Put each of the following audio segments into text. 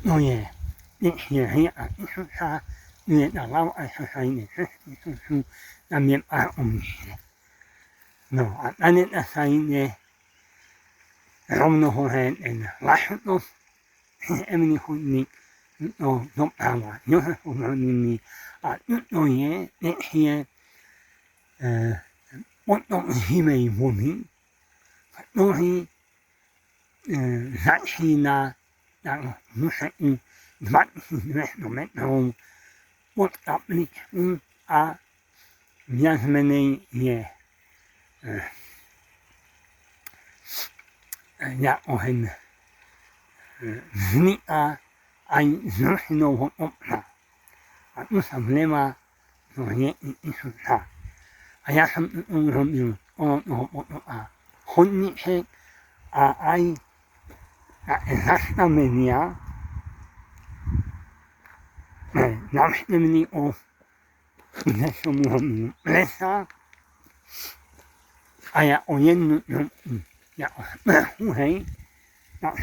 Oye, también no, anet asaine romno hohen en lachno emni honni no ama no honni no ye ne hier no himei moni no hi China dan musen mat no met no what up ni a miasmene ye ja ohen ni a ai no ho opna a usamlema no ye isuta aya sam no a honni he a ai a menia namni o nesum lesa aya oyen ja hey dat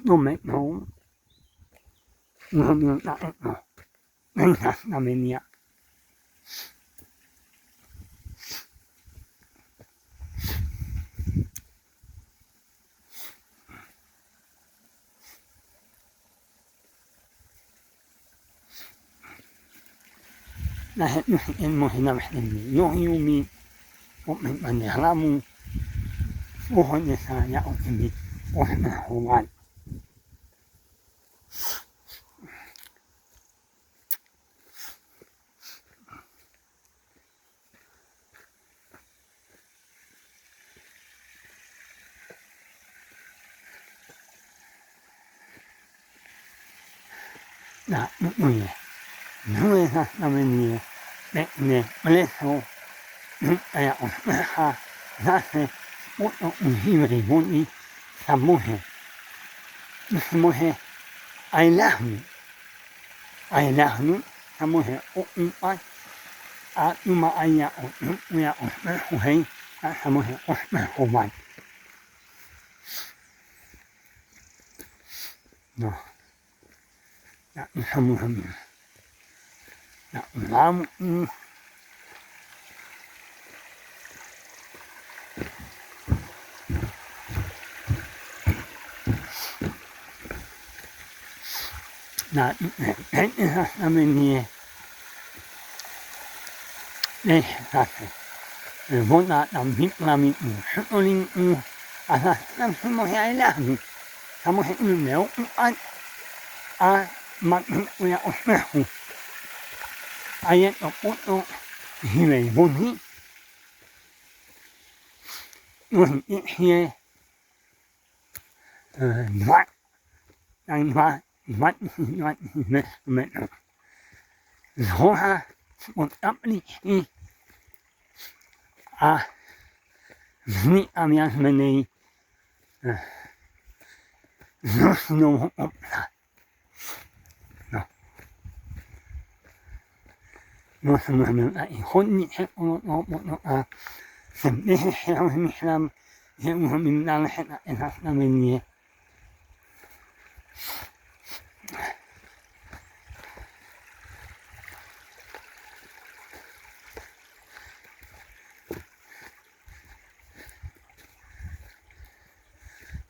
no met no namenia la en mohina mahni no yumi o men halamu o honne sa ya o mi o na homan na no es namenia ne leso aya o ha nace un himri moni samuhe ay lahnu samuhe o a uma aya o ya o hey samuhe o man no ya samuhe na lam na namenie ne hace bona también la mi olin ana samo ya la samo no a man ya osmehu ayen o hime boni no hier what what Zoha und Abni a ni amiasmene no honni no a semne hram min lang hena meni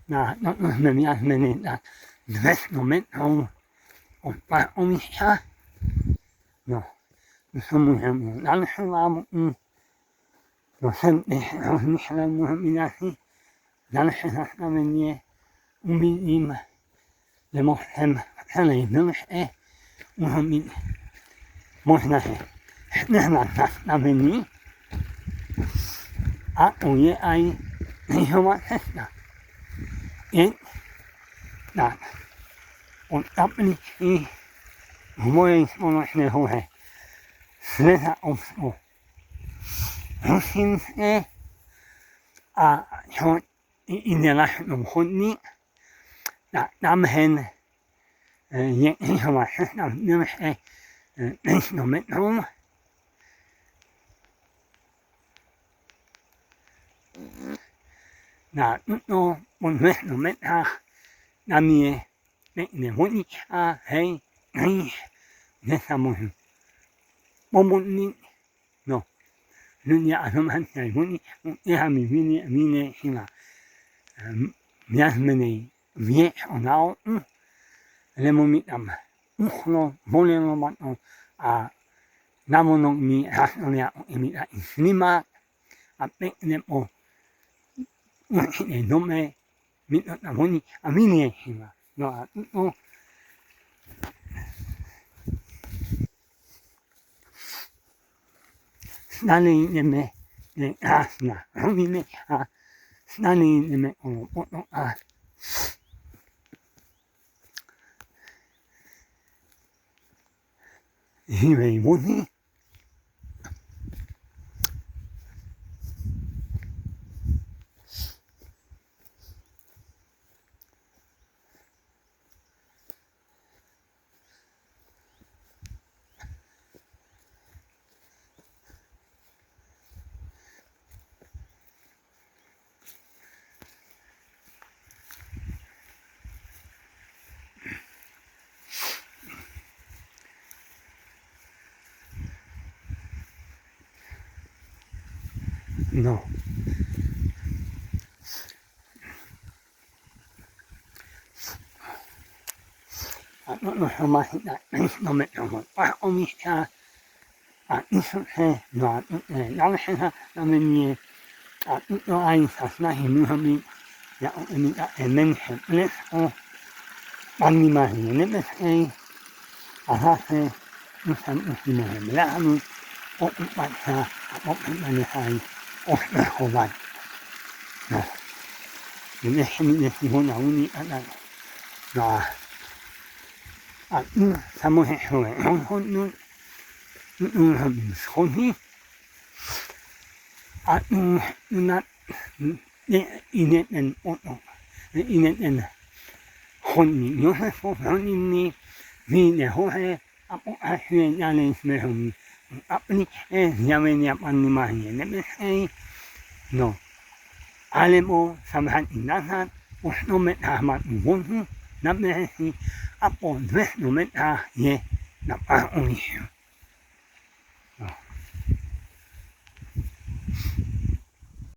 na mi asmene na dves moment o pa o mi ha no somos lang hram no semne hram minasi lang hram meni umin le mohem hale nush umin mohna na meni a oye ai homa hesta en na on apni moy on ne hohe slesa o sin a hon in der nacht um honni na namhen ye homa na nush no met home na no on met ha na mie ne honi hei ne samohi momoni no nunya anuman nei honi mi mine hina miasmene vie onao le momi am no moleno man namono mi hasnonia mi inima ape ne o nome mi namoni amine hina no nani neme ne asna mine nani neme ono hiwe moni no no sama no me no omi no no me ni no ai sasna hinu hami ya ni men les o anima ne me no san no la no o pa o me hai o hovan no ni ni hona uni ana no samohe hon honi na inen ono inen honi no honi ni ne hohe apo ahne yane smehum apni nyame ni apni mahne ne no alemo samhan inahan no me hamat won na me apo no me ye na pa oni